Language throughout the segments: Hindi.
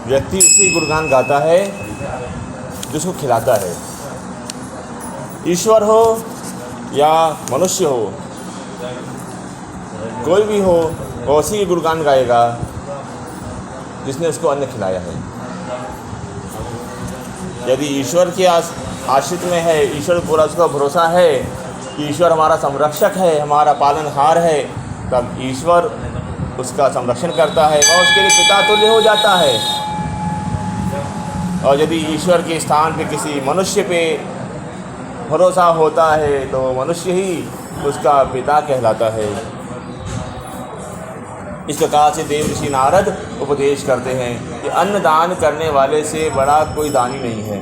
व्यक्ति उसी गुणगान गाता है जिसको खिलाता है। ईश्वर हो या मनुष्य हो, कोई भी हो, वो उसी के गुणगान गाएगा जिसने उसको अन्न खिलाया है। यदि ईश्वर के आश्रित में है, ईश्वर पूरा उसका भरोसा है कि ईश्वर हमारा संरक्षक है, हमारा पालनहार है, तब ईश्वर उसका संरक्षण करता है, वह उसके लिए पिता तुल्य हो जाता है। और यदि ईश्वर के स्थान पे किसी मनुष्य पे भरोसा होता है तो मनुष्य ही उसका पिता कहलाता है। इस प्रकार से देव ऋषि नारद उपदेश करते हैं कि अन्न दान करने वाले से बड़ा कोई दानी नहीं है।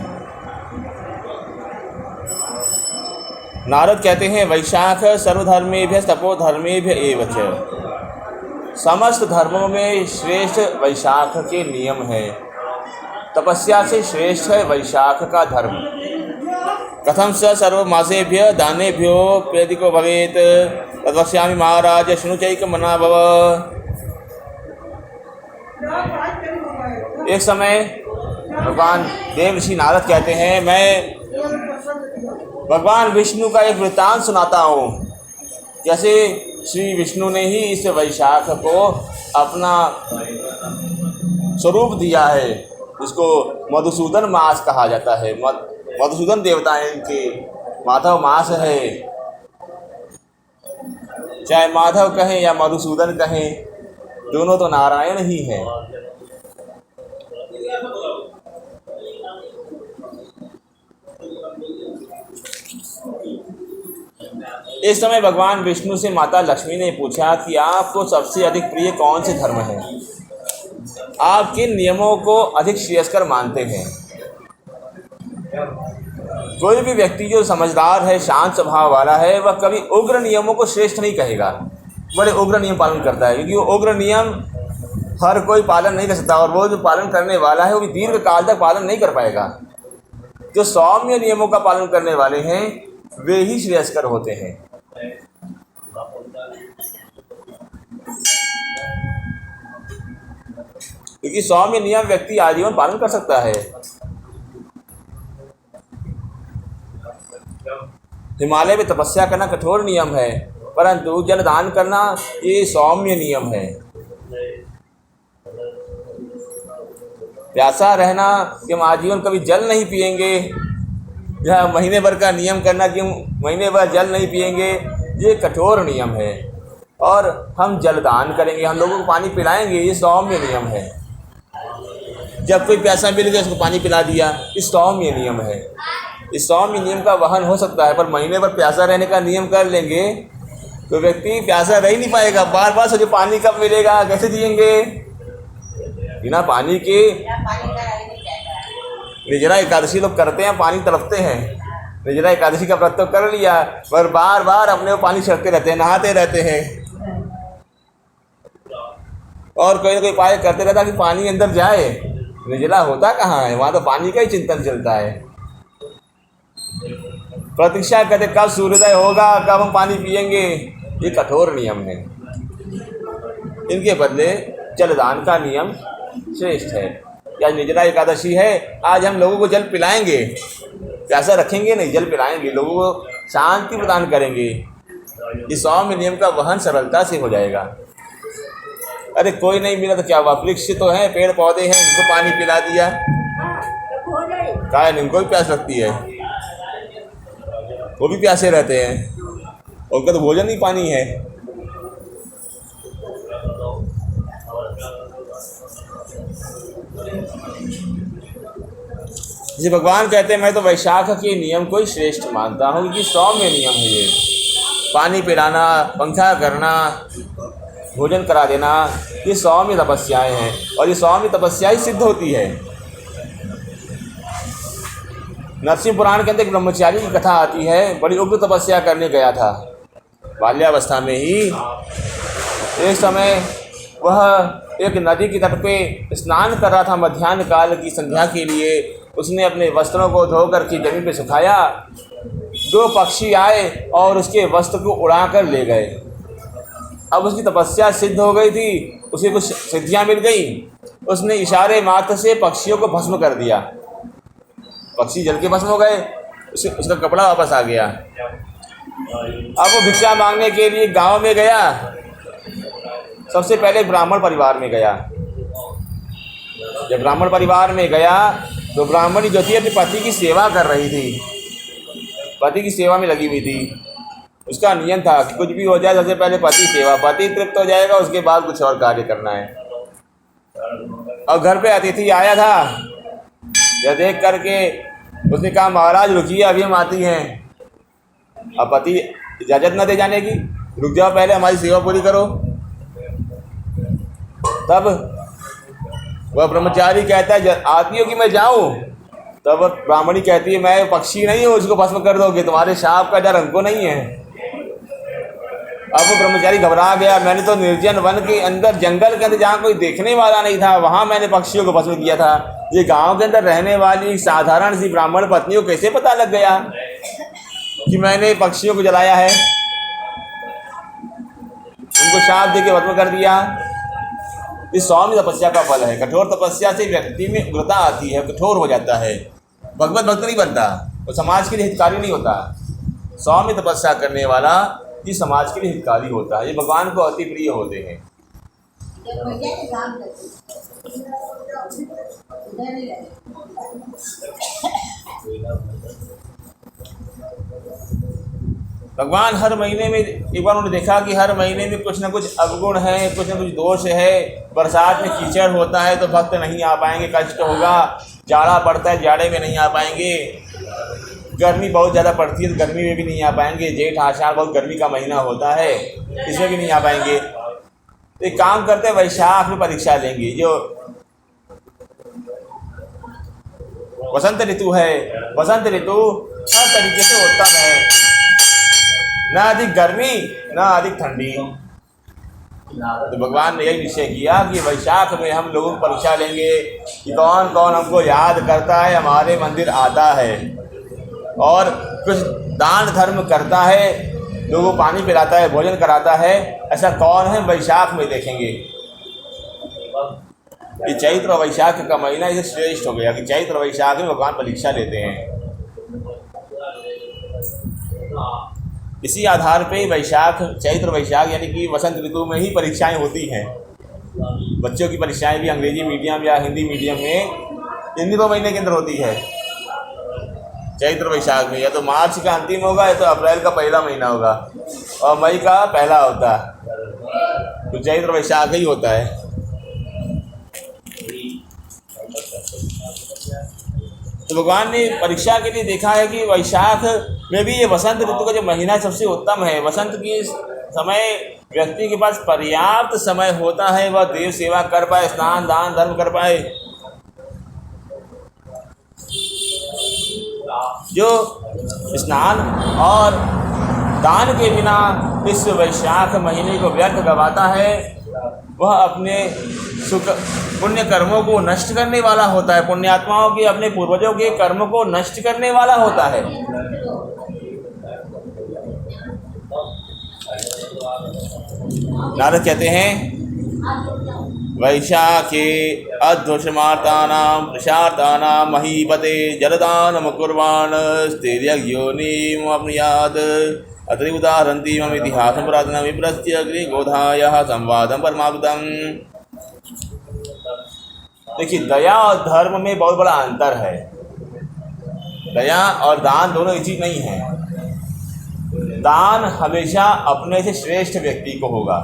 नारद कहते हैं, वैशाख सर्वधर्मेभ्य तपोधर्मेभ्य एव च। समस्त धर्मों में श्रेष्ठ वैशाख के नियम है। तपस्या से श्रेष्ठ है वैशाख का धर्म। कथम स सर्वमासेभ्य दानेभ्यो प्रेदिको भवेत तद्वक्ष्यामि महाराज शृणुचैक मना भव। एक समय भगवान देव ऋषि नारद कहते हैं, मैं भगवान विष्णु का एक वृत्तांत सुनाता हूँ। जैसे श्री विष्णु ने ही इस वैशाख को अपना स्वरूप दिया है, इसको मधुसूदन मास कहा जाता है। मधुसूदन देवता के माधव मास है, चाहे माधव कहें या मधुसूदन कहें, दोनों तो नारायण ही हैं। इस समय भगवान विष्णु से माता लक्ष्मी ने पूछा कि आपको सबसे अधिक प्रिय कौन से धर्म है, आप किन नियमों को अधिक श्रेयस्कर मानते हैं। कोई भी व्यक्ति जो समझदार है, शांत स्वभाव वाला है, वह कभी उग्र नियमों को श्रेष्ठ नहीं कहेगा, बड़े उग्र नियम पालन करता है, क्योंकि वो उग्र नियम हर कोई पालन नहीं कर सकता, और वो जो पालन करने वाला है वो भी दीर्घ काल तक पालन नहीं कर पाएगा। जो सौम्य नियमों का पालन करने वाले हैं वे ही श्रेयस्कर होते हैं। क्योंकि सौम्य नियम व्यक्ति आजीवन पालन कर सकता है। हिमालय में तपस्या करना कठोर नियम है, परंतु जल दान करना ये सौम्य नियम है। प्यासा रहना कि हम आजीवन कभी जल नहीं पिएंगे, या महीने भर का नियम करना कि हम महीने भर जल नहीं पिएंगे, ये कठोर नियम है। और हम जल दान करेंगे, हम लोगों को पानी पिलाएंगे, ये सौम्य नियम है। जब कोई प्यासा मिल गया उसको पानी पिला दिया, ये सौम्य नियम है। इस सौम्य नियम का वहन हो सकता है, पर महीने भर प्यासा रहने का नियम कर लेंगे तो व्यक्ति प्यासा रह ही नहीं पाएगा। बार बार सोचे पानी कब मिलेगा, कैसे जिएंगे। बिना पानी के निर्जला एकादशी लोग करते हैं, पानी तड़पते हैं। निर्जला एकादशी का व्रत तो कर लिया, पर बार बार अपने को पानी छिड़कते रहते हैं, नहाते रहते हैं, और कोई ना कोई उपाय करते रहता कि पानी अंदर जाए। निर्जला होता कहाँ है, वहाँ तो पानी का ही चिंतन चलता है। प्रतीक्षा करते कब सूर्योदय होगा, कब हम पानी पिएंगे, ये कठोर नियम है। इनके बदले जलदान का नियम श्रेष्ठ है। आज निर्जला एकादशी है, आज हम लोगों को जल पिलाएंगे, प्यासा रखेंगे नहीं, जल पिलाएंगे, लोगों को शांति प्रदान करेंगे। इस सौम्य नियम का वहन सरलता से हो जाएगा। अरे कोई नहीं मिला तो क्या हुआ, वृक्ष तो हैं, पेड़ पौधे हैं, उनको पानी पिला दिया, काय इनको भी प्यास लगती है, वो भी प्यासे रहते हैं, उनका तो भोजन ही पानी है। जी भगवान कहते हैं, मैं तो वैशाख के नियम को ही श्रेष्ठ मानता हूँ, क्योंकि सौम्य नियम है ये। पानी पिलाना, पंखा करना, भोजन करा देना, ये सौम्य तपस्याएं हैं, और ये सौम्य तपस्या ही सिद्ध होती है। नरसिंह पुराण के अंदर एक ब्रह्मचारी की कथा आती है। बड़ी उग्र तपस्या करने गया था बाल्यावस्था में ही। एक समय वह एक नदी के तट पे स्नान कर रहा था मध्याह्न काल की संध्या के लिए। उसने अपने वस्त्रों को धोकर के जमीन पे सुखाया। दो पक्षी आए और उसके वस्त्र को उड़ा कर ले गए। अब उसकी तपस्या सिद्ध हो गई थी, उसे कुछ सिद्धियां मिल गई, उसने इशारे मात्र से पक्षियों को भस्म कर दिया। पक्षी जल के भस्म हो गए, उसका कपड़ा वापस आ गया। अब वो भिक्षा मांगने के लिए गांव में गया। सबसे पहले ब्राह्मण परिवार में गया। जब ब्राह्मण परिवार में गया तो ब्राह्मणी जो थी अपने पति की सेवा कर रही थी, पति की सेवा में लगी हुई थी। उसका नियम था कि कुछ भी हो जाए सबसे पहले पति सेवा, पति तृप्त हो जाएगा उसके बाद कुछ और कार्य करना है। और घर पे अतिथि आया था, यह देख करके उसने कहा महाराज रुकिए अभी हम आती हैं। अब पति इजाज़त न दे जाने की, रुक जाओ पहले हमारी सेवा पूरी करो। तब वह ब्रह्मचारी कहता है आती हो कि मैं जाऊं? तब ब्राह्मणी कहती है मैं पक्षी नहीं हूँ उसको भस्म कर दोगे, तुम्हारे शाप का डर हमको नहीं है। अब वो ब्रह्मचारी घबरा गया, मैंने तो निर्जन वन के अंदर जंगल के अंदर जहाँ कोई देखने वाला नहीं था वहाँ मैंने पक्षियों को भस्म किया था, ये गांव के अंदर रहने वाली साधारण सी ब्राह्मण पत्नी को कैसे पता लग गया कि मैंने पक्षियों को जलाया है? उनको शाप दे के भस्म कर दिया। इस सौम्य तपस्या का फल है। कठोर तपस्या से व्यक्ति में उग्रता आती है, कठोर हो जाता है, भगवत भक्त नहीं बनता, वो समाज के लिए हितकारी नहीं होता। सौम्य तपस्या करने वाला ये समाज के लिए हितकारी होता है, ये भगवान को अति प्रिय होते हैं। भगवान हर महीने में एक बार उन्होंने देखा कि हर महीने में कुछ ना कुछ अवगुण है, कुछ ना कुछ दोष है। बरसात में कीचड़ होता है तो भक्त नहीं आ पाएंगे, कष्ट होगा। जाड़ा पड़ता है, जाड़े में नहीं आ पाएंगे। गर्मी बहुत ज़्यादा पड़ती है तो गर्मी में भी नहीं आ पाएंगे। जेठ आषाढ़ बहुत गर्मी का महीना होता है, इसमें भी नहीं आ पाएंगे। एक काम करते हैं, वैशाख में परीक्षा लेंगे। जो वसंत ऋतु है, वसंत ऋतु हर तरीके से उत्तम है, ना अधिक गर्मी ना अधिक ठंडी। तो भगवान ने यही निश्चय किया कि वैशाख में हम लोगों को परीक्षा लेंगे कि कौन कौन हमको याद करता है, हमारे मंदिर आता है और कुछ दान धर्म करता है, लोगों को पानी पिलाता है, भोजन कराता है। ऐसा कौन है वैशाख में देखेंगे। कि चैत्र और वैशाख का महीना इसे श्रेष्ठ हो गया कि चैत्र और वैशाख में भगवान परीक्षा लेते हैं। इसी आधार पे वैशाख, चैत्र वैशाख यानी कि वसंत ऋतु में ही परीक्षाएं होती हैं। बच्चों की परीक्षाएं भी अंग्रेजी मीडियम या हिंदी मीडियम में इन 2 महीने के अंदर होती है। चैत्र वैशाख में या तो मार्च का अंतिम होगा या तो अप्रैल का पहला महीना होगा और मई का पहला होता है। तो चैत्र वैशाख ही होता है। तो भगवान ने परीक्षा के लिए देखा है कि वैशाख में भी ये वसंत ऋतु का जो महीना सबसे उत्तम है। वसंत के समय व्यक्ति के पास पर्याप्त समय होता है, वह देव सेवा कर पाए, स्नान दान धर्म कर पाए। जो स्नान और दान के बिना इस वैशाख महीने को व्यर्थ गवाता है वह अपने सुख पुण्य कर्मों को नष्ट करने वाला होता है। पुण्यात्माओं के, अपने पूर्वजों के कर्म को नष्ट करने वाला होता है। नारद कहते हैं वैशाखे अध्वशमार्तानां प्रशार्तानां महीपते जलदानम कुर्वाण स्थिर्योनिम अपनुयात् अत्रि उदाहरन्ति मम इतिहासं पुरातनं विप्रस्य अग्रे गोधायाः संवादं परमावृतम्। देखिए, दया और धर्म में बहुत बड़ा अंतर है। दया और दान दोनों एक चीज नहीं है। दान हमेशा अपने से श्रेष्ठ व्यक्ति को होगा।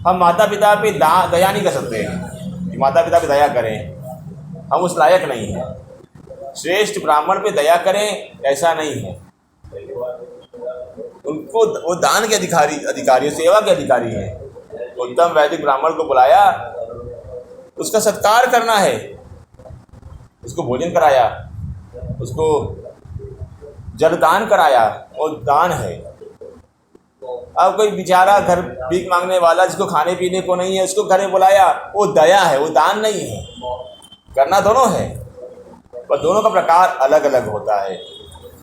हम माता पिता पे दया नहीं कर सकते कि माता पिता पे दया करें, हम उस लायक नहीं हैं। श्रेष्ठ ब्राह्मण पे दया करें ऐसा नहीं है। उनको वो दान के अधिकारी सेवा के अधिकारी हैं। उत्तम वैदिक ब्राह्मण को बुलाया, उसका सत्कार करना है, उसको भोजन कराया, उसको जलदान कराया, वो दान है। अब कोई बेचारा घर भीख मांगने वाला जिसको खाने पीने को नहीं है उसको घर में बुलाया, वो दया है, वो दान नहीं है। करना दोनों है पर दोनों का प्रकार अलग अलग होता है।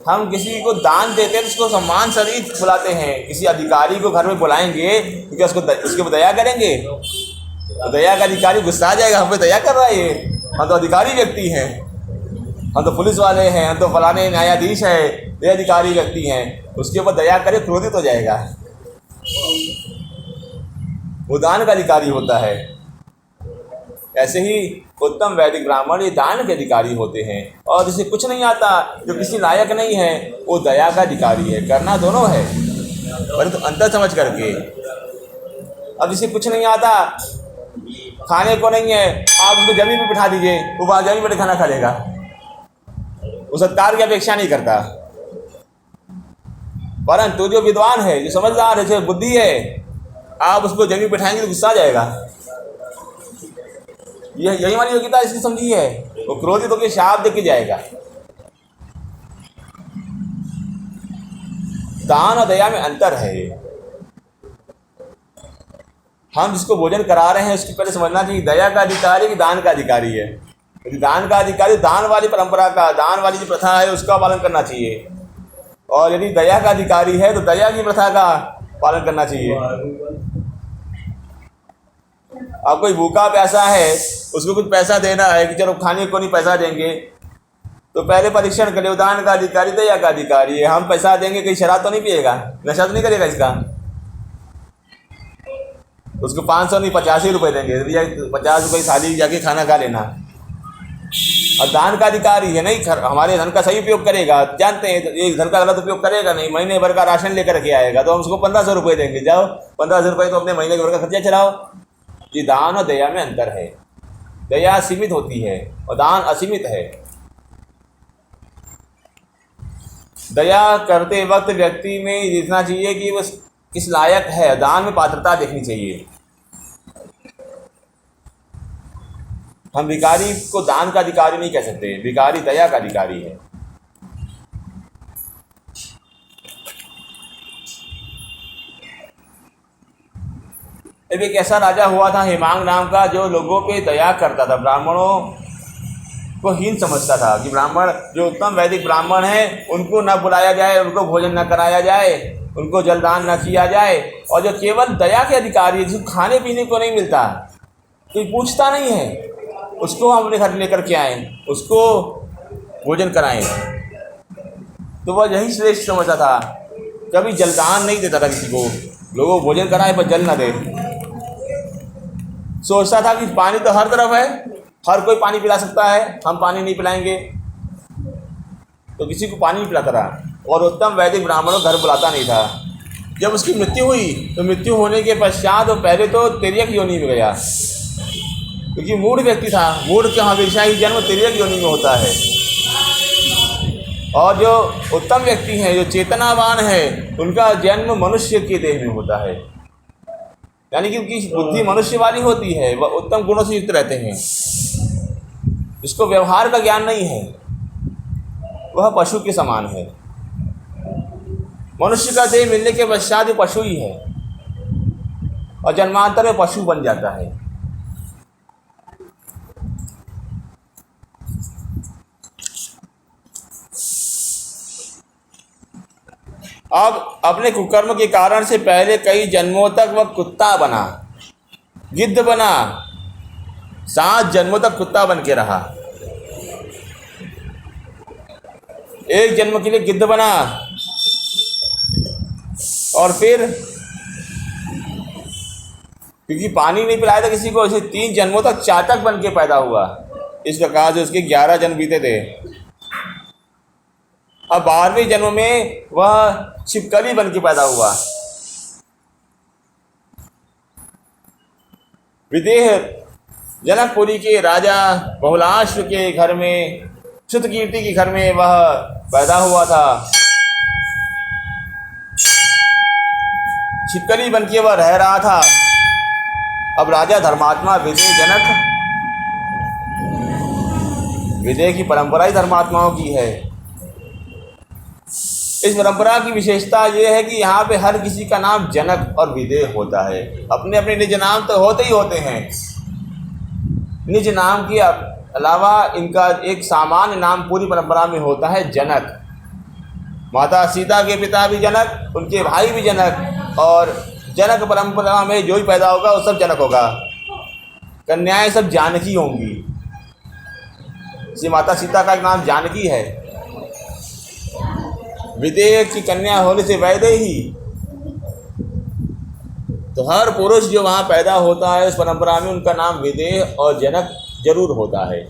हम किसी को दान देते हैं तो उसको सम्मान सहित बुलाते हैं। किसी अधिकारी को घर में बुलाएंगे क्योंकि उसको दया करेंगे, तो दया का अधिकारी गुस्सा आ जाएगा, हम पे दया कर रहा है ये, हम तो अधिकारी व्यक्ति हैं, हम तो पुलिस वाले हैं, हम तो फलाने न्यायाधीश है, ये अधिकारी व्यक्ति हैं, उसके ऊपर दया करे क्रोधित हो जाएगा। वो दान का अधिकारी होता है। ऐसे ही उत्तम वैदिक ब्राह्मण ये दान के अधिकारी होते हैं। और जिसे कुछ नहीं आता, जो किसी लायक नहीं है, वो दया का अधिकारी है। करना दोनों है, परंतु अंतर समझ करके। अब जिसे कुछ नहीं आता, खाने को नहीं है, आप उसको जमीन पर बिठा दीजिए, वो वहाँ जमीन पर खाना खा लेगा, वो सत्कार की अपेक्षा नहीं करता। परंतु जो विद्वान है, जो समझदार है, जो बुद्धि है, आप उसको जमीन पर बिठाएंगे तो गुस्सा आ जाएगा। यही हमारी योग्यता इसकी समझी है। वो क्रोधित होकर शाप दे के जाएगा। दान और दया में अंतर है। हम जिसको भोजन करा रहे हैं उसकी पहले समझना चाहिए दया का अधिकारी कि दान का अधिकारी है। यदि दान का अधिकारी, दान वाली परंपरा का, दान वाली जो प्रथा है उसका पालन करना चाहिए। और यदि दया का अधिकारी है तो दया की प्रथा का पालन करना चाहिए। अब कोई भूखा प्यासा है, उसको कुछ पैसा देना है कि चलो खाने को नहीं पैसा देंगे, तो पहले परीक्षण करें, दान का अधिकारी दया का अधिकारी है। हम पैसा देंगे, कहीं शराब तो नहीं पिएगा, नशा तो नहीं करेगा इसका, उसको 500 नहीं 85 रुपये देंगे, भैया 50 रुपये थाली जाके खाना खा लेना। और दान का अधिकारी है, नहीं हमारे धन का सही उपयोग करेगा, जानते हैं ये धन का गलत उपयोग करेगा नहीं, महीने भर का राशन लेकर के आएगा तो हम उसको 1500 रुपये देंगे, जाओ 1500 रुपये तो अपने महीने भर का खर्चा चलाओ। ये दान और दया में अंतर है। दया सीमित होती है और दान असीमित है। दया करते वक्त व्यक्ति में देखना चाहिए कि वो किस लायक है, दान में पात्रता देखनी चाहिए। हम भिखारी को दान का अधिकारी नहीं कह सकते, भिखारी दया का अधिकारी है। एक ऐसा राजा हुआ था हेमांग नाम का, जो लोगों पे दया करता था, ब्राह्मणों को हीन समझता था कि ब्राह्मण जो उत्तम वैदिक ब्राह्मण हैं उनको न बुलाया जाए, उनको भोजन न कराया जाए, उनको जलदान न किया जाए। और जो केवल दया के अधिकारी है, जिसको खाने पीने को नहीं मिलता, कोई पूछता नहीं है, उसको हम अपने घर लेकर के आएँ, उसको भोजन कराएं, तो वह यही श्रेष्ठ समझता था। कभी जलदान नहीं देता था किसी को, लोगों को भोजन कराए पर जल न दे। सोचता था कि पानी तो हर तरफ है, हर कोई पानी पिला सकता है, हम पानी नहीं पिलाएंगे, तो किसी को पानी नहीं पिलाता रहा। और उत्तम वैदिक ब्राह्मणों घर बुलाता नहीं था। जब उसकी मृत्यु हुई तो मृत्यु होने के पश्चात वो पहले तो तिर्यक योनि में गया, क्योंकि मूढ़ व्यक्ति था। मूढ़ के हमेशा ही जन्म तिर्यक योनि में होता है। और जो उत्तम व्यक्ति हैं, जो चेतनावान है, उनका जन्म मनुष्य के देह में होता है, यानी कि उनकी बुद्धि मनुष्य वाली होती है, वह उत्तम गुणों से युक्त रहते हैं। जिसको व्यवहार का ज्ञान नहीं है वह पशु के समान है। मनुष्य का देह मिलने के पश्चात वो पशु ही है और जन्मांतर में पशु बन जाता है। अब अपने कुकर्म के कारण से पहले कई जन्मों तक वह कुत्ता बना, गिद्ध बना, 7 जन्मों तक कुत्ता बन के रहा। एक जन्म के लिए गिद्ध बना और फिर क्योंकि पानी नहीं पिलाया था किसी को, इसे 3 जन्मों तक चातक बन के पैदा हुआ। इस प्रकार से उसके 11 जन्म बीते थे। अब 12वें जन्म में वह छिपकली बन के पैदा हुआ। विदेह जनकपुरी के राजा बहुलाश्व के घर में, श्रुतकीर्ति के घर में वह पैदा हुआ था। छिपकली बन के वह रह रहा था। अब राजा धर्मात्मा विदेह जनक, विदेह की परंपरा ही धर्मात्माओं की है। इस परंपरा की विशेषता यह है कि यहाँ पे हर किसी का नाम जनक और विदेह होता है। अपने अपने निज नाम तो होते ही होते हैं। निज नाम के अलावा इनका एक सामान्य नाम पूरी परंपरा में होता है जनक। माता सीता के पिता भी जनक, उनके भाई भी जनक, और जनक परंपरा में जो भी पैदा होगा वो सब जनक होगा। कन्याएं सब जानकी होंगी। श्री माता सीता का एक नाम जानकी है। विदेह की कन्या होने से वैदेही, तो हर पुरुष जो वहाँ पैदा होता है उस परंपरा में उनका नाम विदेह और जनक जरूर होता है।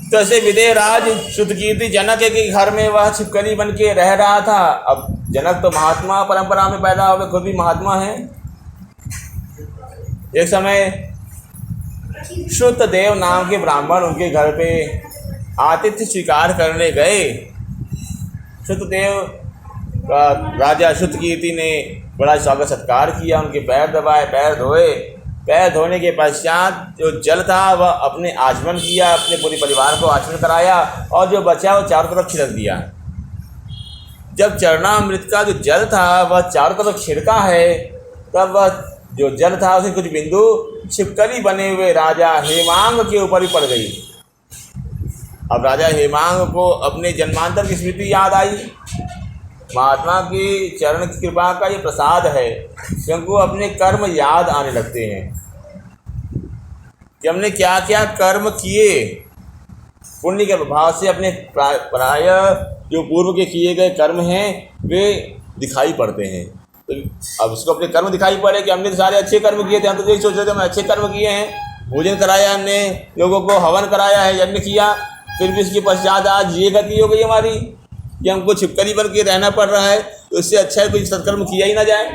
तो ऐसे विदेह राज श्रुतकीर्ति जनक के घर में वह छिपकली बन के रह रहा था। अब जनक तो महात्मा परंपरा में पैदा हो गए, खुद भी महात्मा है। एक समय श्रुतदेव नाम के ब्राह्मण उनके घर पे आतिथ्य स्वीकार करने गए। श्रुतदेव का राजा श्रुतकीर्ति ने बड़ा स्वागत सत्कार किया, उनके पैर दबाए, पैर धोए। पैर धोने के पश्चात जो जल था वह अपने आचमन किया, अपने पूरे परिवार को आचमन कराया और जो बचा वो चारों तरफ छिड़क दिया। जब चरणामृत का जो जल था वह चारों तरफ छिड़का है, तब वह जो जल था उसके कुछ बिंदु छिपकली बने हुए राजा हेमांग के ऊपर ही पड़ गई। अब राजा हेमांग को अपने जन्मांतर की स्मृति याद आई। महात्मा की चरण की कृपा का ये प्रसाद है कि हमको अपने कर्म याद आने लगते हैं कि हमने क्या क्या कर्म किए। पुण्य के प्रभाव से अपने प्राय जो पूर्व के किए गए कर्म हैं वे दिखाई पड़ते हैं। तो अब उसको अपने कर्म दिखाई पड़े कि हमने तो सारे अच्छे कर्म किए थे, हम तो यही सोच रहे थे हम अच्छे कर्म किए हैं, भोजन कराया हमने, लोगों को हवन कराया है, यज्ञ किया, फिर भी इसके पश्चात आज ये गति हो गई हमारी कि हमको छिपकली बन के रहना पड़ रहा है। तो इससे अच्छा है कोई सत्कर्म किया ही ना जाए।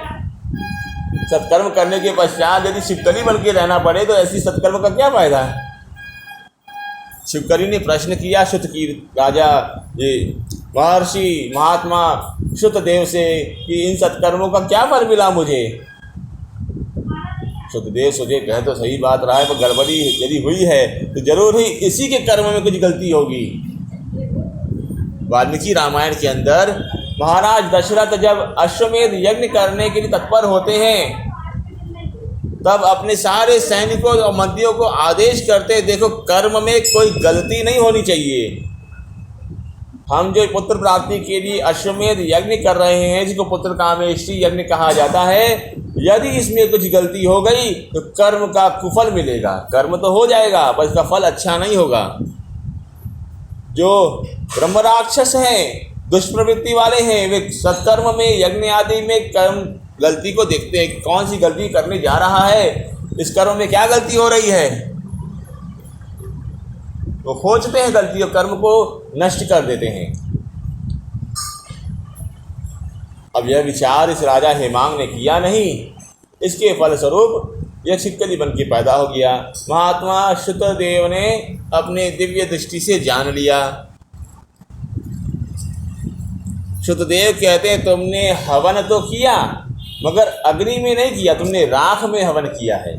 सत्कर्म करने के पश्चात यदि छिपकली बन के रहना पड़े तो ऐसी सत्कर्म का क्या फायदा है। शिवकरी ने प्रश्न किया श्रुतकीर्ति राजा ये महर्षि महात्मा श्रुतदेव से कि इन सत्कर्मों का क्या फल मिला मुझे। श्रुतदेव सोचे कह तो सही बात रहा है, पर गड़बड़ी यदि हुई है तो जरूर ही इसी के कर्म में कुछ गलती होगी। वाल्मीकि रामायण के अंदर महाराज दशरथ जब अश्वमेध यज्ञ करने के लिए तत्पर होते हैं तब अपने सारे सैनिकों और मंत्रियों को आदेश करते, देखो कर्म में कोई गलती नहीं होनी चाहिए। हम जो पुत्र प्राप्ति के लिए अश्वमेध यज्ञ कर रहे हैं जिसको पुत्र कामेष्टि यज्ञ कहा जाता है, यदि इसमें कुछ गलती हो गई तो कर्म का कुफल मिलेगा। कर्म तो हो जाएगा पर इसका फल अच्छा नहीं होगा। जो ब्रह्म राक्षस हैं, दुष्प्रवृत्ति वाले हैं, वे सत्कर्म में यज्ञ आदि में कर्म गलती को देखते हैं, कौन सी गलती करने जा रहा है, इस कर्म में क्या गलती हो रही है, वो खोजते हैं गलती और कर्म को नष्ट कर देते हैं। अब यह विचार इस राजा हेमांग ने किया नहीं, इसके फलस्वरूप यह छिपकली बन के पैदा हो गया। महात्मा श्रुतदेव ने अपने दिव्य दृष्टि से जान लिया। श्रुतदेव कहते हैं तुमने हवन तो किया मगर अग्नि में नहीं किया, तुमने राख में हवन किया है।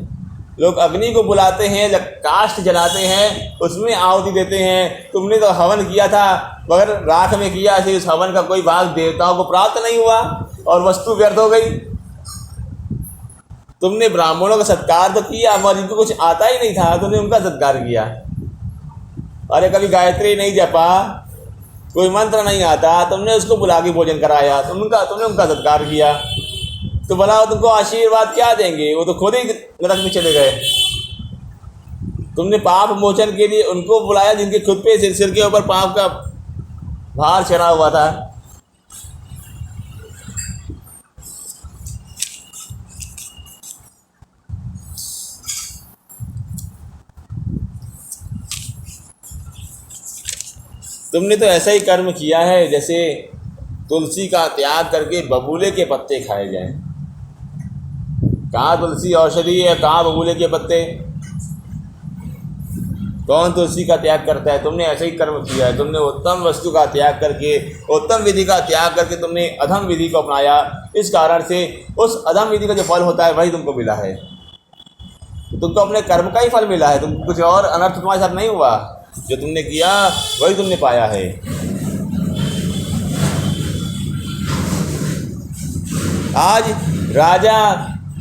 लोग अग्नि को बुलाते हैं, काष्ठ जलाते हैं, उसमें आहुति देते हैं, तुमने तो हवन किया था मगर राख में किया, ऐसे उस हवन का कोई भाग देवताओं को प्राप्त नहीं हुआ और वस्तु व्यर्थ हो गई। तुमने ब्राह्मणों का सत्कार तो किया मगर जिनको कुछ आता ही नहीं था तुमने उनका सत्कार किया। अरे कभी गायत्री नहीं जपा, कोई मंत्र नहीं आता, तुमने उसको बुला के भोजन कराया, तुमने उनका सत्कार किया, तो भला तुमको आशीर्वाद क्या देंगे, वो तो खुद ही नरक में चले गए। तुमने पाप मोचन के लिए उनको बुलाया जिनके खुद पे सिर के ऊपर पाप का भार चढ़ा हुआ था। तुमने तो ऐसा ही कर्म किया है जैसे तुलसी का त्याग करके बबूले के पत्ते खाए जाएं। कहाँ तुलसी औषधि है, कहाँ बबूले के पत्ते, कौन तुलसी का त्याग करता है। तुमने ऐसे ही कर्म किया है, तुमने उत्तम वस्तु का त्याग करके, उत्तम विधि का त्याग करके तुमने अधम विधि को अपनाया। इस कारण से उस अधम विधि का जो फल होता है वही तुमको मिला है। तुमको अपने कर्म का ही फल मिला है, तुम कुछ और अनर्थ तुम्हारे साथ नहीं हुआ। जो तुमने किया वही तुमने पाया है। आज राजा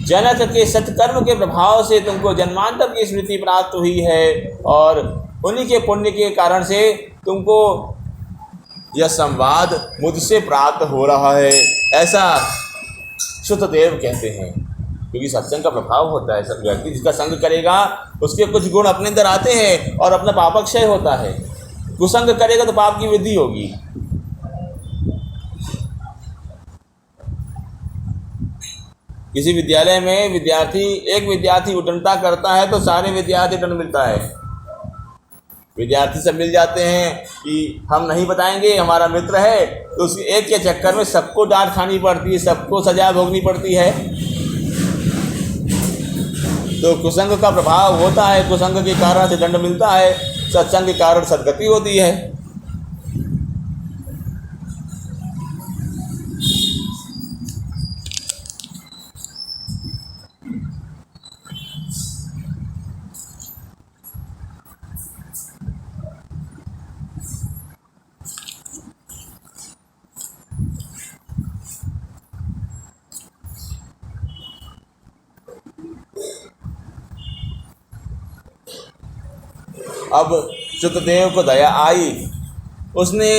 जनक के सत्कर्म के प्रभाव से तुमको जन्मांतर की स्मृति प्राप्त हुई है और उन्हीं के पुण्य के कारण से तुमको यह संवाद मुझसे प्राप्त हो रहा है। ऐसा श्रुतदेव कहते हैं। क्योंकि सत्संग का प्रभाव होता है, सब व्यक्ति जिसका संग करेगा उसके कुछ गुण अपने अंदर आते हैं और अपना पापक्षय होता है। कुसंग करेगा तो पाप की वृद्धि होगी। किसी विद्यालय में एक विद्यार्थी उद्दंडता करता है तो सारे विद्यार्थी दंड मिलता है। विद्यार्थी सब मिल जाते हैं कि हम नहीं बताएंगे, हमारा मित्र है, तो उस एक के चक्कर में सबको डांट खानी पड़ती है, सबको सजा भोगनी पड़ती है। तो कुसंग का प्रभाव होता है, कुसंग के कारण से दंड मिलता है, सत्संग के कारण सद्गति होती है। अब श्रुतदेव को दया आई। उसने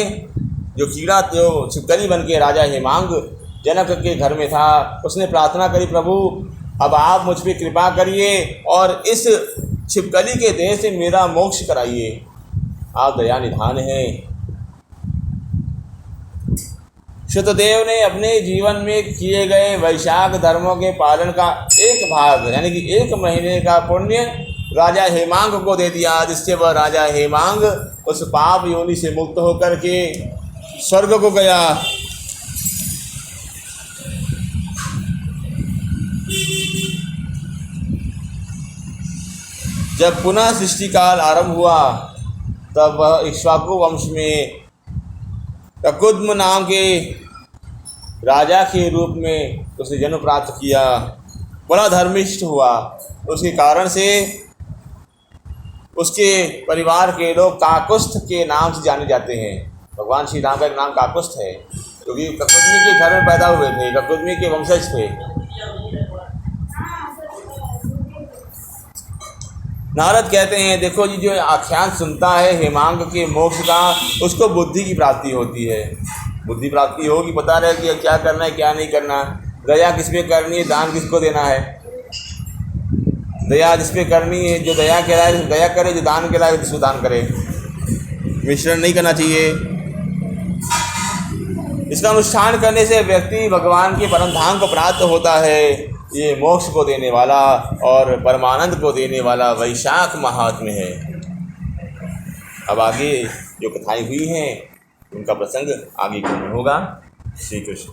जो कीड़ा जो छिपकली बन के राजा हेमांग जनक के घर में था, उसने प्रार्थना करी, प्रभु अब आप मुझ पर कृपा करिए और इस छिपकली के देह से मेरा मोक्ष कराइए, आप दया निधान हैं। श्रुतदेव ने अपने जीवन में किए गए वैशाख धर्मों के पालन का एक भाग यानी कि 1 महीने का पुण्य राजा हेमांग को दे दिया, जिससे वह राजा हेमांग उस पाप योनि से मुक्त होकर के स्वर्ग को गया। जब पुनः सृष्टि काल आरंभ हुआ तब वह इक्ष्वाकु वंश में ककुद्म नाम के राजा के रूप में उसने जन्म प्राप्त किया। बड़ा धर्मिष्ठ हुआ, उसके कारण से उसके परिवार के लोग काकुस्थ के नाम से जाने जाते हैं। भगवान श्री राम का नाम काकुस्थ है क्योंकि ककुद्मी के घर में पैदा हुए थे, ककुद्मी के वंशज थे। नारद कहते हैं, देखो जी, जो आख्यान सुनता है हेमांग के मोक्ष का, उसको बुद्धि की प्राप्ति होती है। बुद्धि प्राप्ति होगी, पता रहे कि क्या करना है क्या नहीं करना, दया किस पे करनी है, दान किसको देना है। दया जिस पे करनी है, जो दया कहलाए दया करे, जो दान कहलाए जिसको दान करे। मिश्रण नहीं करना चाहिए। इसका अनुष्ठान करने से व्यक्ति भगवान के परम धाम को प्राप्त होता है। ये मोक्ष को देने वाला और परमानंद को देने वाला वैशाख महात्म्य है। अब आगे जो कथाएं हुई हैं उनका प्रसंग आगे क्यों होगा। श्री कृष्ण।